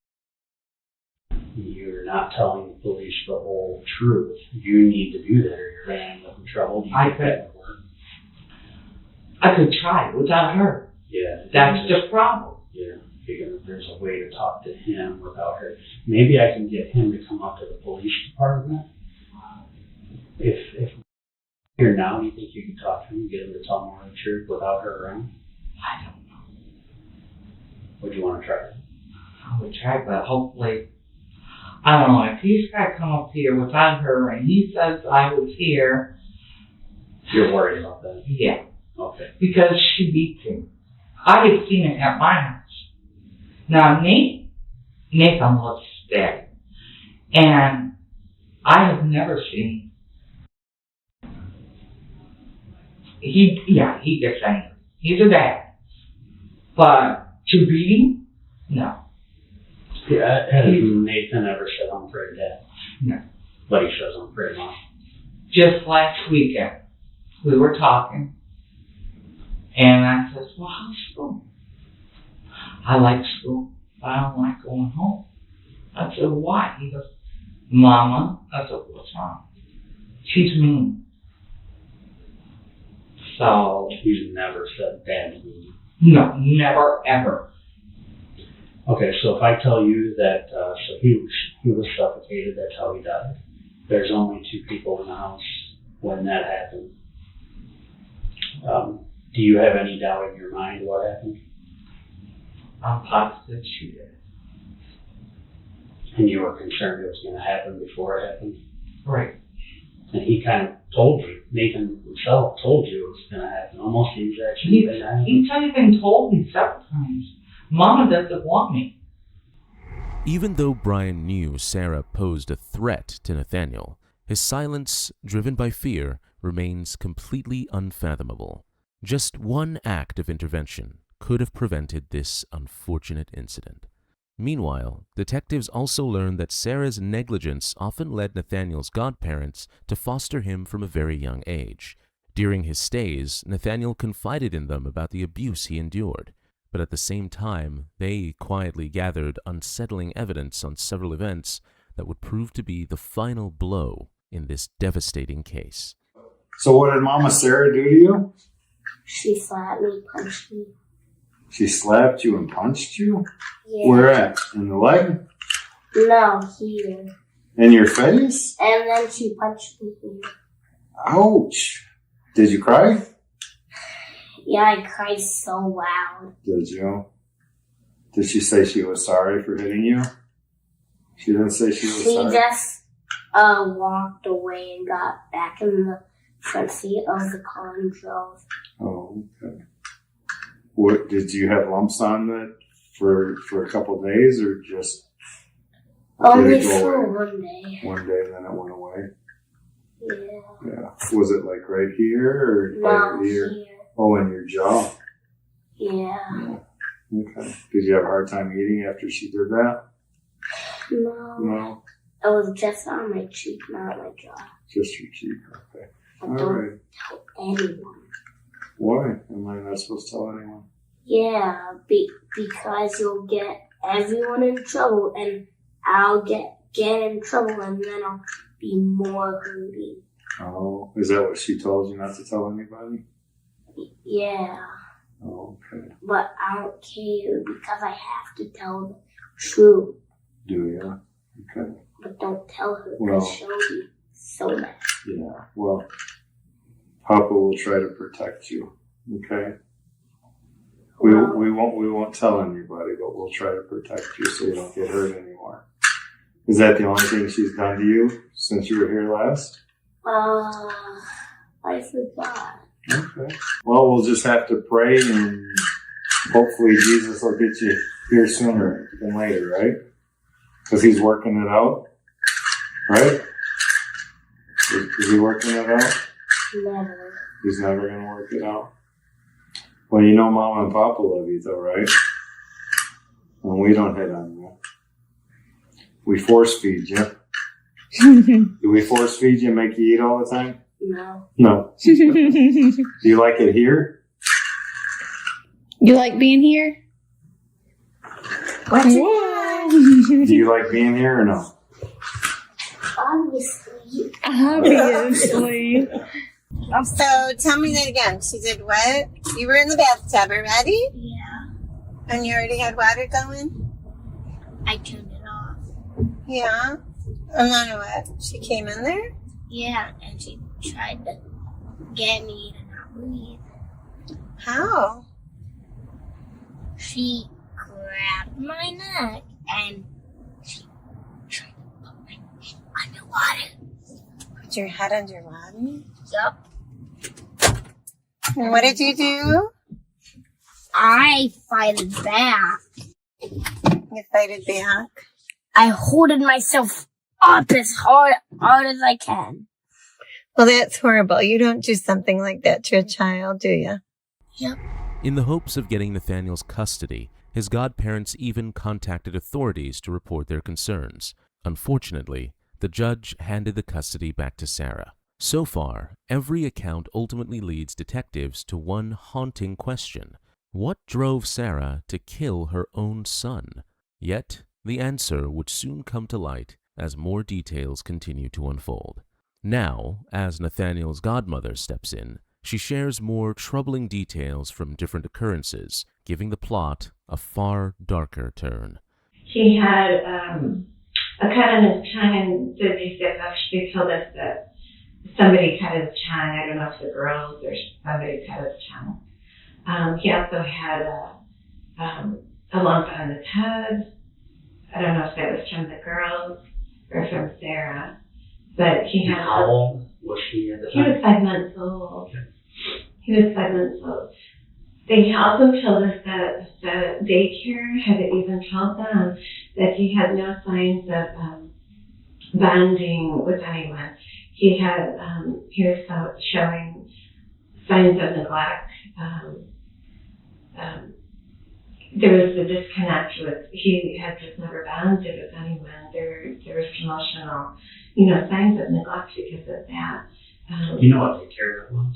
You're not telling the police the whole truth. You need to do that or you're going to end up in trouble. I could try without her. Yeah. That's the problem. Yeah. There's a way to talk to him without her. Maybe I can get him to come up to the police department. If here now, you think you can talk to him and get him to tell more of the truth without her around? I don't know. Would you want to try? I would try, but hopefully, I don't know, if he's got to come up here without her and he says I was here. You're worried about that? Yeah. Okay. Because she beats him. I have seen it at my house. Now, Nathan loves Daddy. And I have never seen, he gets angry. He's a dad. But to beat him? No. Yeah, has Nathan ever said I'm afraid of Dad? No. But he says I'm afraid of Mom. Just last weekend, we were talking. And I said, well, how's school? I like school, but I don't like going home. I said, why? He goes, Mama. I said, what's wrong? She's mean. So. He's never said Dad's mean. No, never, ever. Okay, so if I tell you that, so he was suffocated, that's how he died. There's only 2 people in the house when that happened. Do you have any doubt in your mind what happened? I'm positive she did. And you were concerned it was going to happen before it happened? Right. And he kind of told you, Nathan himself told you it was going to happen, almost the exact same thing that happened. He's even told me several times, Mama doesn't want me. Even though Bryan knew Sarah posed a threat to Nathaniel, his silence, driven by fear, remains completely unfathomable. Just one act of intervention could have prevented this unfortunate incident. Meanwhile, detectives also learned that Sarah's negligence often led Nathaniel's godparents to foster him from a very young age. During his stays, Nathaniel confided in them about the abuse he endured, but at the same time, they quietly gathered unsettling evidence on several events that would prove to be the final blow in this devastating case. So what did Mama Sarah do to you? She slapped me, punched me. She slapped you and punched you? Yeah. Where at? In the leg? No, here. In your face? And then she punched me here. Ouch. Did you cry? Yeah, I cried so loud. Did you? Did she say she was sorry for hitting you? She didn't say she was sorry? She just walked away and got back in the front seat of the car and drove. Oh, okay. What, did you have lumps on that for a couple of days or just... Only for one day. One day and then it went away? Yeah. Yeah. Was it like right here or by your ear? Here. Oh, in your jaw? Yeah. Okay. Did you have a hard time eating after she did that? No. No? It was just on my cheek, not my jaw. Just your cheek, okay. I All don't right. tell anyone. Why? Am I not supposed to tell anyone? Yeah, because you'll get everyone in trouble, and I'll get in trouble, and then I'll be more hurting. Oh, is that what she told you not to tell anybody? Yeah. Oh, okay. But I don't care because I have to tell the truth. Do you? Okay. But don't tell her Well, because she'll be so mad. Yeah, well, Papa will try to protect you, okay? We won't tell anybody, but we'll try to protect you so you don't get hurt anymore. Is that the only thing she's done to you since you were here last? I forgot. Okay. Well, we'll just have to pray and hopefully Jesus will get you here sooner than later, right? Because he's working it out, right? Is he working it out? Never. He's never going to work it out? Well, you know Mama and Papa love you though, right? And we don't hit on you. We force feed you. Do we force feed you and make you eat all the time? No. No. Do you like it here? You like being here? Whoa. Do you like being here or no? Obviously. Obviously. So tell me that again. She did what? You were in the bathtub already? Yeah. And you already had water going? I turned it off. Yeah. And then what? She came in there? Yeah, and she tried to get me to not breathe. How? She grabbed my neck and she tried to put my head underwater. Put your head underwater? Yup. And what did you do? I fighted back. You fighted back. I holded myself up as hard as I can. Well, that's horrible. You don't do something like that to a child, do you? Yep. In the hopes of getting Nathaniel's custody, his godparents even contacted authorities to report their concerns. Unfortunately, the judge handed the custody back to Sarah. So far, every account ultimately leads detectives to one haunting question. What drove Sarah to kill her own son? Yet, the answer would soon come to light as more details continue to unfold. Now, as Nathaniel's godmother steps in, she shares more troubling details from different occurrences, giving the plot a far darker turn. He had a cut on his tongue, and they actually told us that somebody cut his tongue. I don't know if the girls or somebody cut his tongue. He also had a lump on his head. I don't know if that was from the girls or from Sarah, but he had. How old was he at the He was time? 5 months old. Okay. He was 5 months old. They also told us that the daycare had even told them that he had no signs of bonding with anyone. He was showing signs of neglect. There was a disconnect with, he had just never bonded with anyone. There was emotional, signs of neglect because of that. You know what the care was?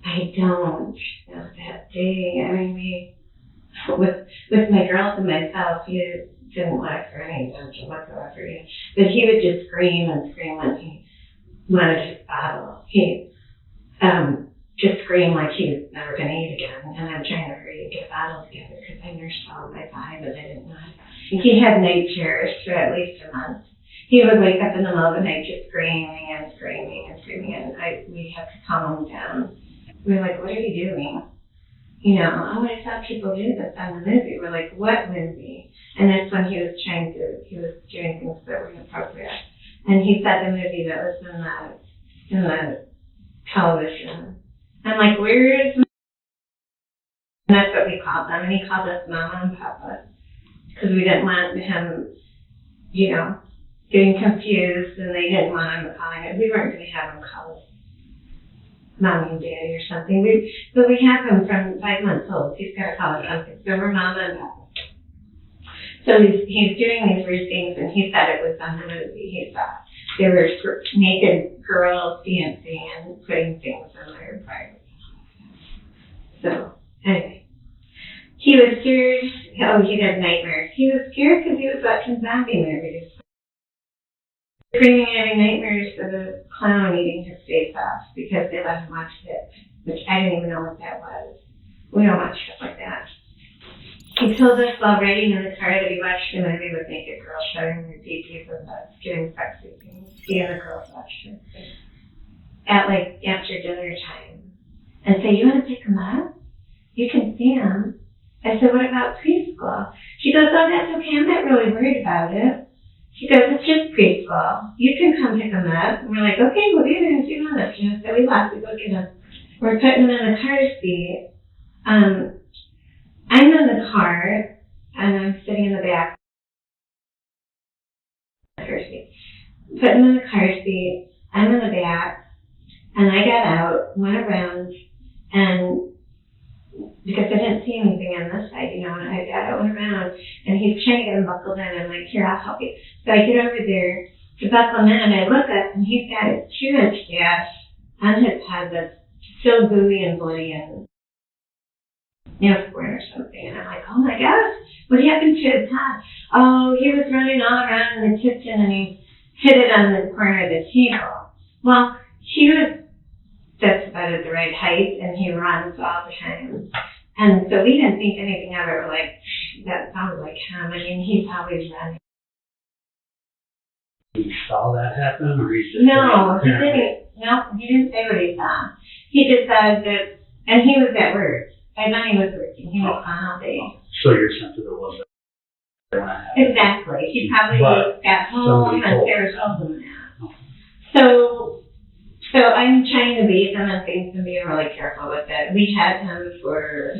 I don't know that day. I mean, with my girls and myself, he didn't lack for any attention whatsoever. But he would just scream and scream when he wanted his bottle. He just screamed like he was never going to eat again. And I'm trying to hurry and get a bottle together because I nursed all my 5, but I didn't know. He had night terrors for at least a month. He would wake up in the middle of the night just screaming and screaming and screaming, and we had to calm him down. We were like, what are you doing? I saw people do this on the movie. We're like, what movie? And that's when he was doing things that were inappropriate. And he said the movie that was in the television. I'm like, where is my... And that's what we called them. And he called us Mama and Papa. Because we didn't want him, getting confused, and they didn't want him calling it. We weren't going to have him call us Mommy and Daddy or something. But we have him from 5 months old. He's got to call us something. So we're Mama and Papa. So he's doing these weird things, and he said it was on the movie. He thought there were naked girls dancing and putting things in their private. So, anyway. He was scared. Oh, he had nightmares. He was scared because he was watching zombie movies. Screaming and having nightmares of a clown eating his face off because they let him watch it, which I didn't even know what that was. We don't watch stuff like that. He told us while riding in the car that he watched a movie with naked girls showing their DPs and butts, doing sexy things. He and the girls watched it at after dinner time. And say, you want to pick him up? You can see him. I said, what about preschool? She goes, oh, that's okay. I'm not really worried about it. She goes, it's just preschool. You can come pick him up. And we're like, okay, we'll be there in 2 minutes. So we left. We go get him. We're putting him in the car seat. I'm in the car, and I'm sitting in the back. Car seat. Put him in the car seat. I'm in the back, and I got out, went around, and because I didn't see anything on this side, and I went around, and he's trying to get him buckled in. I'm like, here, I'll help you. So I get over there to buckle him in, and I look up, and he's got a 2-inch gash on his head that's still gooey and bloody and square or something. And I'm like, oh my gosh, what happened to his head? Oh, he was running all around in the kitchen, and he hit it on the corner of the table. Well, he was just about at the right height, and he runs all the time. And so we didn't think anything of it. We're like, that sounds like him. I mean, he's always running. You saw that happen, or he just No, he didn't. No, he didn't say what he saw. He just said that, and he was at work. I thought he was working. He was gone all day. So your sense of it was that. Exactly. He probably just got home and Sarah told him that. So I'm trying to beat them and things and being really careful with it. We had him for,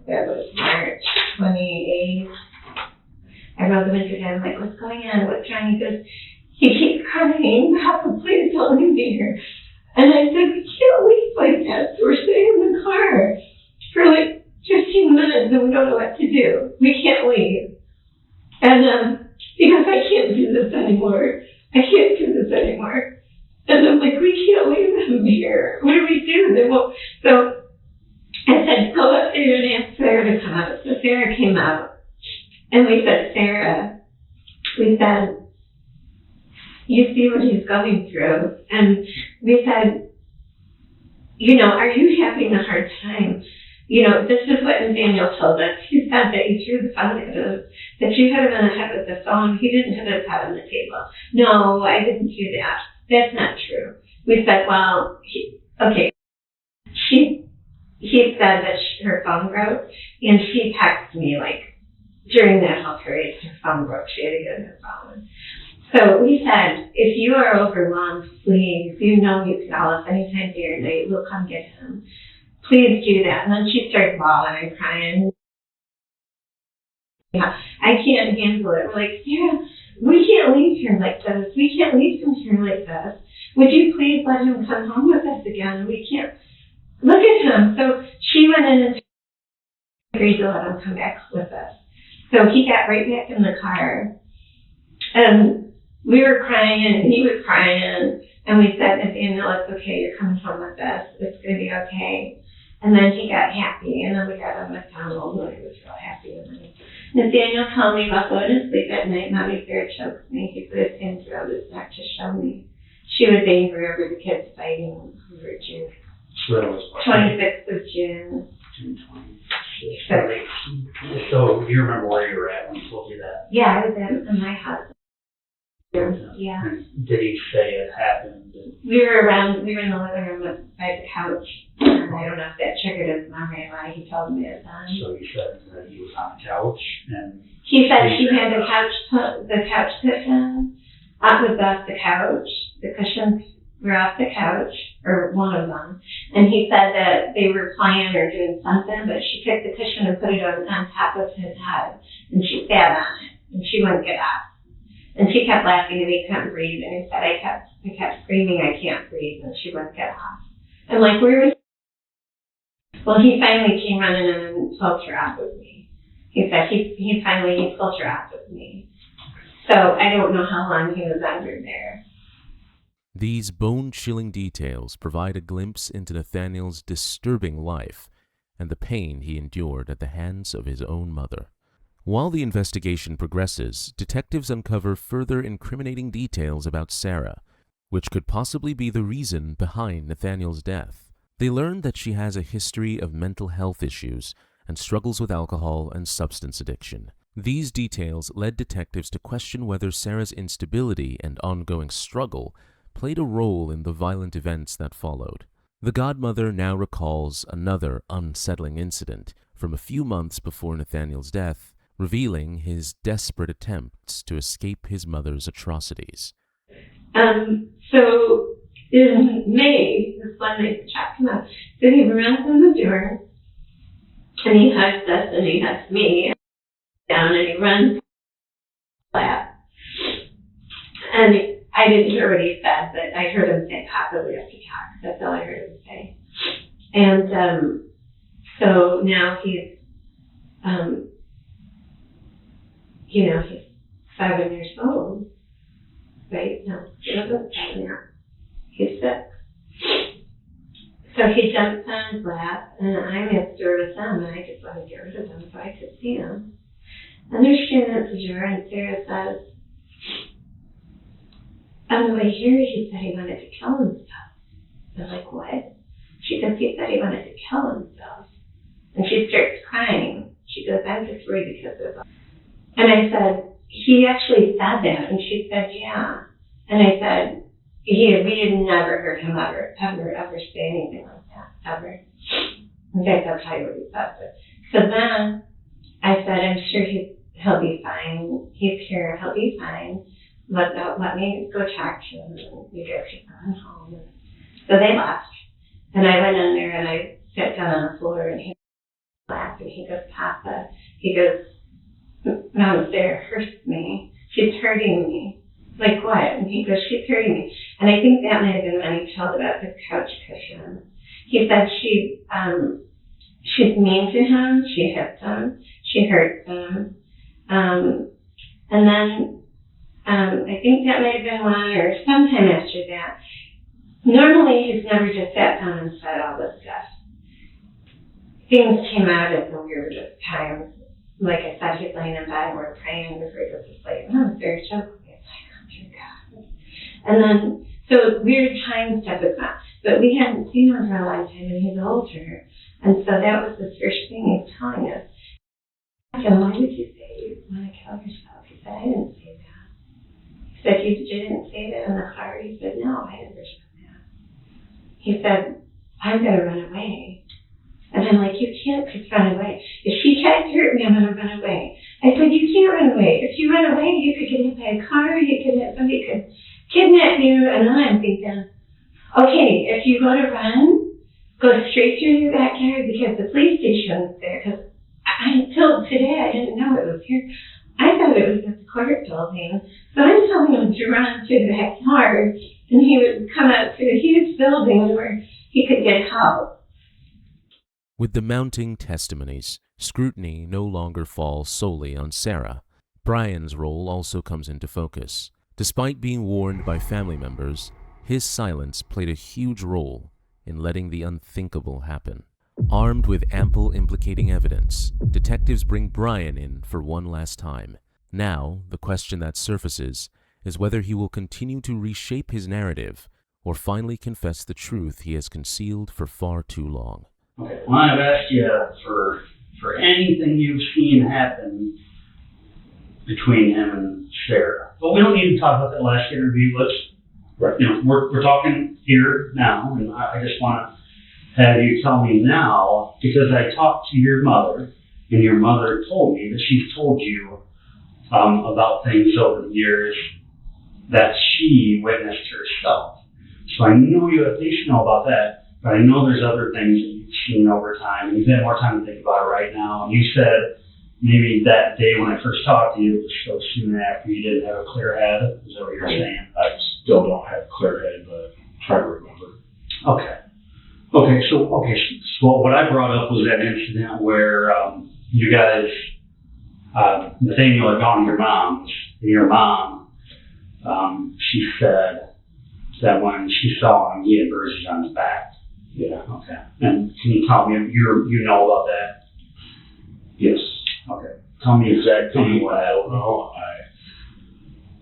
that was March 28th. I wrote them into him, like, what's going on? What's wrong? He goes, he keeps crying. Papa, please don't leave me here. And I said, we can't leave like that. So we're sitting in the car for like 15 minutes and we don't know what to do. We can't leave. And because I can't do this anymore. I can't do this anymore. And I'm like, we can't leave him here. What do we do? They won't. So I said, go up there and ask Sarah to come out. So Sarah came out. And we said, Sarah, we said, you see what he's going through. And we said, are you having a hard time? This is what Nathaniel told us. He said that you threw the phone at him, that you hit him in the head with the phone. He didn't hit his head on the table. No, I didn't do that. That's not true. We said, well, okay. He said that her phone broke, and she texted me, like, during that whole period, her phone broke. She had to get a new phone. So we said, if you are overwhelmed, please, you can call us anytime day or night. We'll come get him. Please do that. And then she started bawling and crying. I can't handle it. We're like, Sarah, we can't leave here like this. We can't leave him here like this. Would you please let him come home with us again? We can't. Look at him. So she went in and agreed to let him come back with us. So he got right back in the car. And we were crying and he was crying. And we said, Nathaniel, it's okay. You're coming home with us. It's going to be okay. And then he got happy. And then we got him McDonald's and he was real happy. And then Nathaniel told me about going to sleep at night. Mommy Sarah choked me. He put his hand through his neck to show me. She was angry over the kids fighting over June. So that was 26th of June. June 26th. So you remember where you were at when he told you that? Yeah, I was at my house. Yeah. And did he say it happened? We were in the living room by the couch. And I don't know if that triggered his memory why he told me it then. So you said that he was on the couch and he said she had the couch cushion. It was off the couch. The cushions were off the couch, or one of them. And he said that they were playing or doing something, but she took the cushion and put it on top of his head. And she sat on it. And she wouldn't get up. And she kept laughing and he couldn't breathe. And he said, I kept screaming, I can't breathe. And she wouldn't get off. I'm like, where was he? Well, he finally came running in and pulled her off with me. He said he finally pulled her off with me. So I don't know how long he was under there. These bone-chilling details provide a glimpse into Nathaniel's disturbing life and the pain he endured at the hands of his own mother. While the investigation progresses, detectives uncover further incriminating details about Sarah, which could possibly be the reason behind Nathaniel's death. They learn that she has a history of mental health issues and struggles with alcohol and substance addiction. These details led detectives to question whether Sarah's instability and ongoing struggle played a role in the violent events that followed. The godmother now recalls another unsettling incident from a few months before Nathaniel's death, revealing his desperate attempts to escape his mother's atrocities. So in May, this one night the chat came up. So he runs in the door, and he hugs us, and he hugs me down, and he runs flat. And I didn't hear what he said, but I heard him say, Papa, we have to talk. That's all I heard him say. And So now he's, he's 7 years old, right? No, he wasn't 7 yet. He's 6. So he jumps on his lap, and I'm upstairs with him, and I just want to get rid of him so I could see him. And they're shooting at the door, and Sarah says, on the way here, he said he wanted to kill himself. I'm like, what? She goes, he said he wanted to kill himself. And she starts crying. She goes, I'm just worried because of. And I said, he actually said that. And she said, yeah. And I said, we had never heard him ever say anything like that, ever. In fact, I'll tell you what he said. So then I said, I'm sure he'll be fine. He's here. He'll be fine. Let me go talk to him. And you guys keep going home. So they left. And I went in there and I sat down on the floor and he laughed and he goes, Papa. He goes, Mama, Sarah hurts me. She's hurting me. Like what? And he goes, she's hurting me. And I think that might have been when he told about the couch cushion. He said she's mean to him. She hits him. She hurts him. And then I think that might have been one or sometime after that. Normally, he's never just sat down and said all this stuff. Things came out at the weirdest times. Like I said, he's laying in bed and we're praying before he goes to sleep. And I was very shocked. It's like, oh dear God. And then, so weird time stuff is not. But we hadn't seen him for a long time and he's older. And so that was the first thing he's telling us. I said, why would you say you want to kill yourself? He said, I didn't say that. He said, you didn't say that in the car? He said, no, I never said that. He said, I'm going to run away. And I'm like, you can't just run away. If she tries to hurt me, I'm going to run away. I said, you can't run away. If you run away, you could get hit by a car, somebody could kidnap you. And then I'm thinking, okay, if you go to run, go straight through your backyard because the police station is there. Because until today, I didn't know it was here. I thought it was at the court building. So I'm telling him to run through the backyard, and he would come out to a huge building where he could get help. With the mounting testimonies, scrutiny no longer falls solely on Sarah. Bryan's role also comes into focus. Despite being warned by family members, his silence played a huge role in letting the unthinkable happen. Armed with ample implicating evidence, detectives bring Bryan in for one last time. Now, the question that surfaces is whether he will continue to reshape his narrative or finally confess the truth he has concealed for far too long. Okay, well, I've asked you for anything you've seen happen between him and Sarah. But we don't need to talk about that last interview. We're talking here now, and I just want to have you tell me now, because I talked to your mother, and your mother told me that she's told you about things over the years that she witnessed herself. So I know you at least know about that, but I know there's other things that you've seen over time, and you've had more time to think about it right now. And you said maybe that day when I first talked to you, it was so soon after you didn't have a clear head. Is that what you're saying? I still don't have a clear head, but try to remember. Okay, so what I brought up was that incident where you guys, Nathaniel had gone to your mom, she said that when she saw him, he had bruises on his back. Yeah. Okay. And can you tell me, you know about that? Yes. Okay. Tell me exactly what I don't know.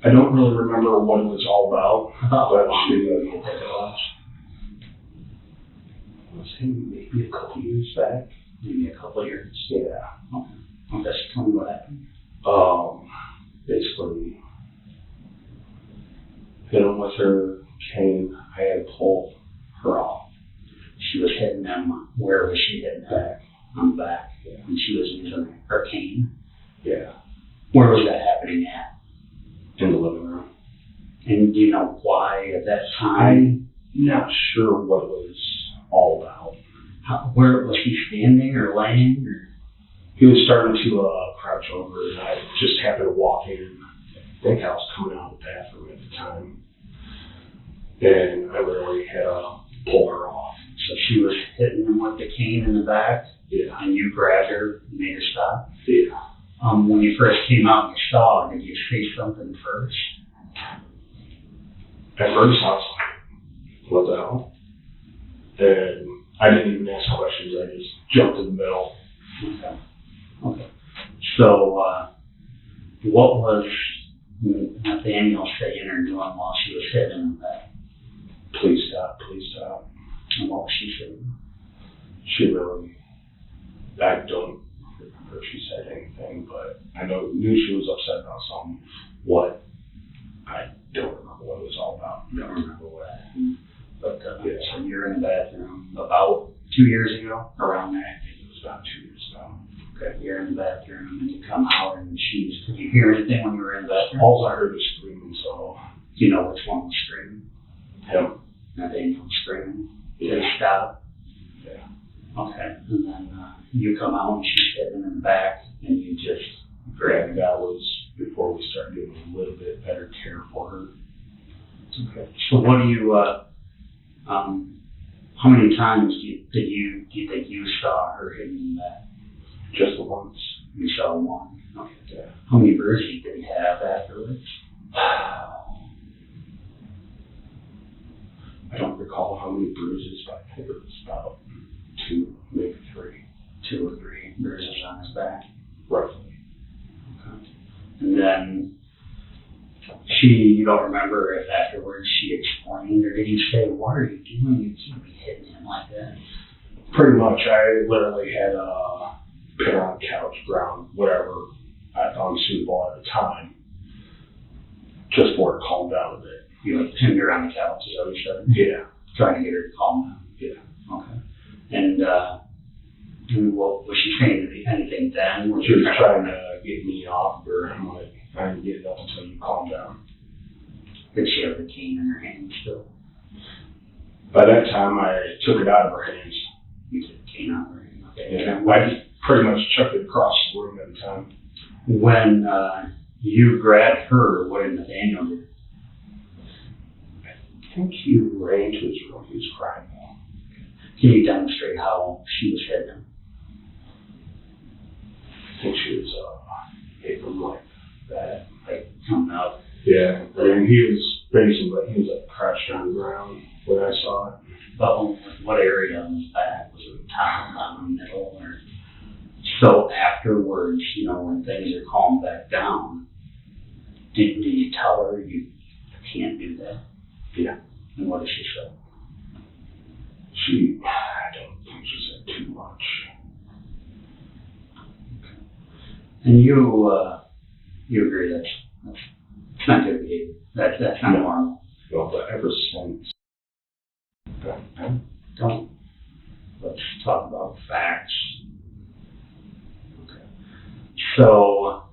I don't really remember what it was all about. But was maybe a couple years back? Maybe a couple of years. Yeah. Okay. Just tell me what happened. Basically, hit him with her cane. I had to pull her off. She was hitting him. Where was she hitting him? Back. On the back. Yeah. And she was using her cane. Yeah. Where was that happening at? In the living room. And do you know why at that time? I'm not sure what it was all about. Where was he standing or laying? Or? He was starting to crouch over, and I just happened to walk in. I think I was coming out of the bathroom at the time. And I literally had to pull her off. So she was hitting him with the cane in the back, and you grabbed her and made her stop. Yeah. When you first came out and you saw, did you say something first? At first, I was like, what the hell? And I didn't even ask questions. I just jumped in the middle. Okay. So, what was Nathaniel saying or doing while she was hitting him back? Please stop, please stop. And what was she saying? I don't remember if she said anything, but I knew she was upset about something. What? I don't remember what it was all about. I don't remember what happened. But, so you're in the bathroom about 2 years ago, around there? I think it was about 2 years ago. Okay, you're in the bathroom and you come out and did you hear anything when you were in the bathroom? All I heard was screaming, so. Do you know which one was screaming? Him. Nathaniel was screaming? Yeah. Did he stop? Yeah. Okay, and then you come out and she's hitting in the back and you just grab. That was before we started doing a little bit better care for her. Okay. So what do you, how many times do you think you saw her hitting in the back? Just once. You saw one? Okay. Yeah. How many bruises did he have afterwards? I don't recall how many bruises, but I think it was about 2, maybe 3. 2 or 3 bruises on his back. Roughly. Okay. And then you don't remember if afterwards she explained, or did you say, what are you doing? You can't be hitting him like that. Pretty much. I literally had a put her on the couch, ground, whatever I thought suitable at the time, just for her to calm down a bit. You like pinned her on the couch, is that what you said? Yeah. Trying to get her to calm down. Yeah. Okay. And what was she saying? Anything then? She was trying to get me off her. I'm like, I didn't get it up until you calm down. Did she have the cane in her hand still? By that time, I took it out of her hands. You took the cane out of her hand. Okay. Yeah. I just pretty much chucked it across the room every time. When you grabbed her, what did Nathaniel do? I think he ran to his room. He was crying. Can you demonstrate how she was hitting him? I think she was hitting him like that. Like coming up? Yeah. I mean, he was basically, he was like crouched on the ground when I saw it. But what area on his back? Was it the top, bottom, middle, or? So afterwards, when things are calmed back down, did you tell her you can't do that? Yeah. And what did she say? I don't think she said too much. And you agree that's not good behavior. That's not normal. No, but ever since. Let's talk about facts. Okay. So,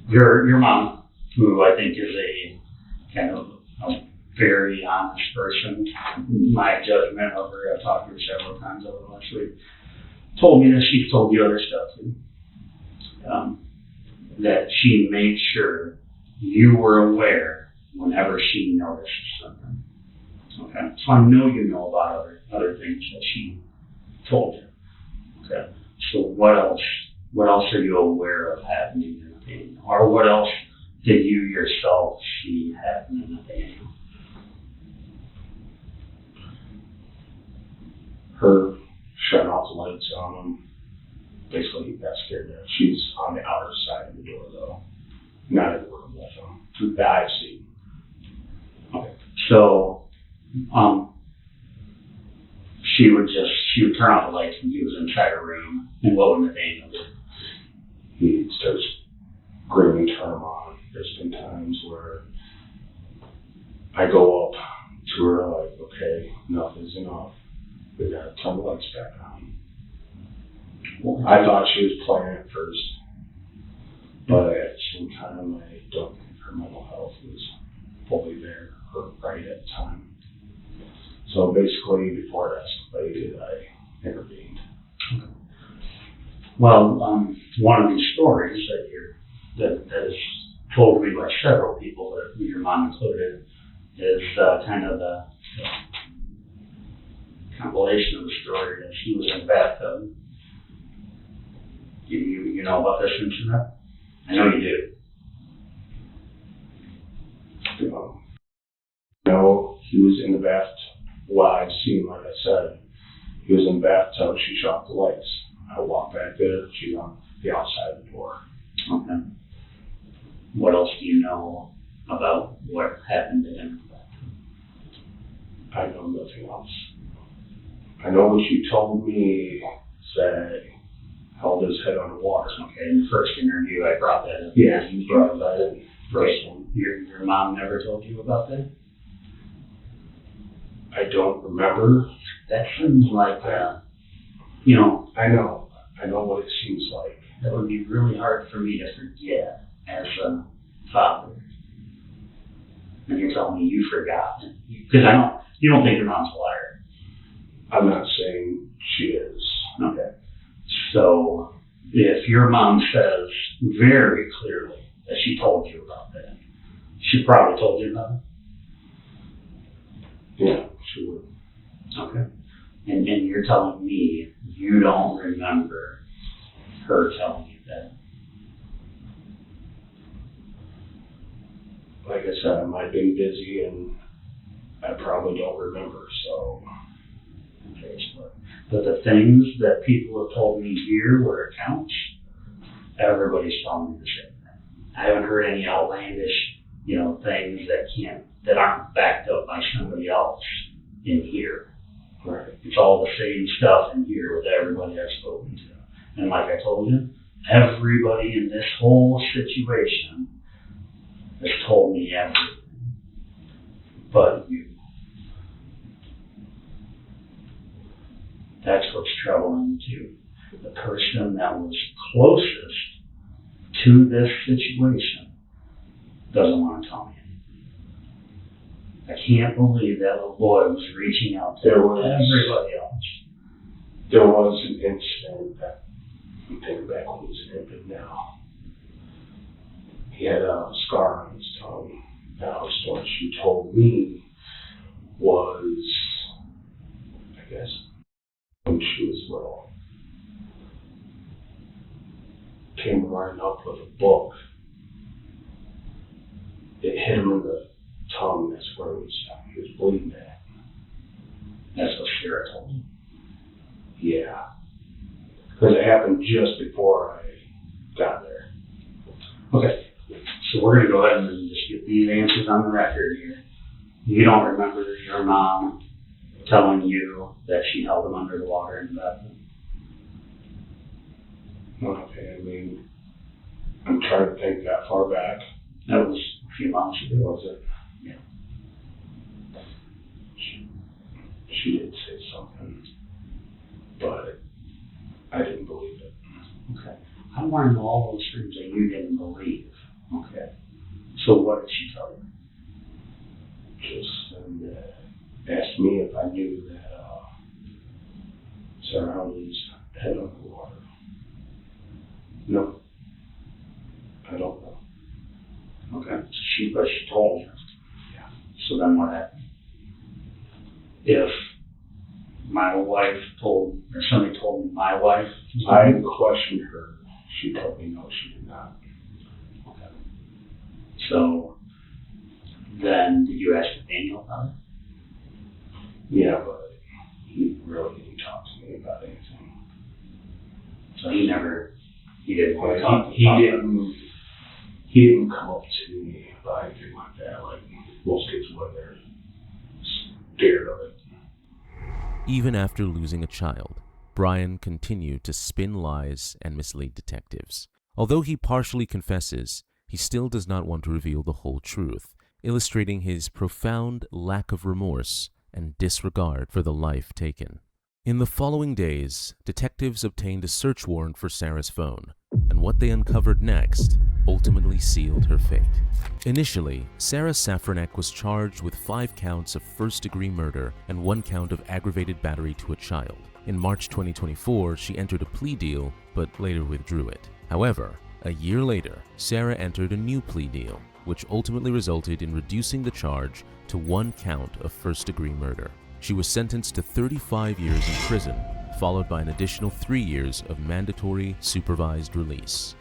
your mom, who I think is a kind of a very honest person, my judgment of her, I've talked to her several times over the last week, told me that she's told you other stuff too. That she made sure you were aware whenever she noticed something. Okay, so I know you know about other things that she told you. Okay, so what else are you aware of happening in Nathaniel? Or what else did you yourself see happen in Nathaniel? Her shutting off the lights on him. Basically, he got scared there. She's on the outer side of the door, though. Not in the room with him. That I've seen. Okay. So, she would turn off the lights when he was inside her room. And what would Nathaniel do? He starts screaming, turn him on. There's been times where I go up to her like, okay, enough is enough. We gotta turn the lights back on. I thought she was playing at first, but at the same time, I don't think her mental health was fully there or right at the time. So basically, before it escalated, I intervened. Okay. Well, one of these stories that is told me by several people, that your mom included, is kind of compilation of the story is he was in the bathtub. You know about this incident? I know you do. No, he was in the bathtub. Well, I've seen, like I said, he was in the bathtub. She shut off the lights. I walked back there. She's on the outside of the door. Okay. What else do you know about what happened to him? I know nothing else. I know what you told me said held his head underwater. Okay, in the first interview I brought that up. Yeah, you brought that in. First one. Your mom never told you about that? I don't remember. That seems like, you know. I know what it seems like. That would be really hard for me to forget as a father. And you're telling me you forgot. Because you don't think your mom's a liar. I'm not saying she is. Okay. So, if your mom says very clearly that she told you about that, she probably told you about it? Yeah, she would. Okay. And you're telling me you don't remember her telling you that? Like I said, I might have been busy and I probably don't remember, so. Okay, but the things that people have told me here where it counts, everybody's telling me the same thing. I haven't heard any outlandish, things that aren't backed up by somebody else in here. Right. It's all the same stuff in here with everybody I've spoken to. And like I told you, everybody in this whole situation has told me everything. But you. That's what's troubling me too. The person that was closest to this situation doesn't want to tell me anything. I can't believe that little boy was reaching out to everybody else. There was an incident that I'm thinking back when he was an infant now. He had a scar on his tongue. Now, what she told me was, I guess, when she was little, came running up with a book. It hit him in the tongue. That's where he was bleeding at. That's what Sarah told me. Yeah. Because it happened just before I got there. Okay. So we're going to go ahead and just get these answers on the record here. You don't remember your mom telling you that she held him under the water in the bathroom? Okay, I mean, I'm trying to think that far back. That was a few months ago. Was it? Yeah. She did say something, but I didn't believe it. Okay. I want to know all those things that you didn't believe. Okay. So what did she tell you? Just asked me if I knew that Sarah was head under the water. No, I don't know. Okay. So she told you. Yeah. So then what happened? If my wife or somebody told me my wife, I questioned her. She told me no, she did not. Okay. So then did you ask Nathaniel about it? Yeah, but he really didn't talk to me about anything. So he didn't want to talk. He didn't come up to me about anything like that. Like most kids would, they're scared of it. Even after losing a child, Bryan continued to spin lies and mislead detectives. Although he partially confesses, he still does not want to reveal the whole truth, illustrating his profound lack of remorse and disregard for the life taken. In the following days, detectives obtained a search warrant for Sarah's phone, and what they uncovered next ultimately sealed her fate. Initially, Sarah Safranek was charged with 5 counts of first-degree murder and 1 count of aggravated battery to a child. In March 2024, she entered a plea deal, but later withdrew it. However, a year later, Sarah entered a new plea deal, which ultimately resulted in reducing the charge to 1 count of first-degree murder. She was sentenced to 35 years in prison, followed by an additional 3 years of mandatory supervised release.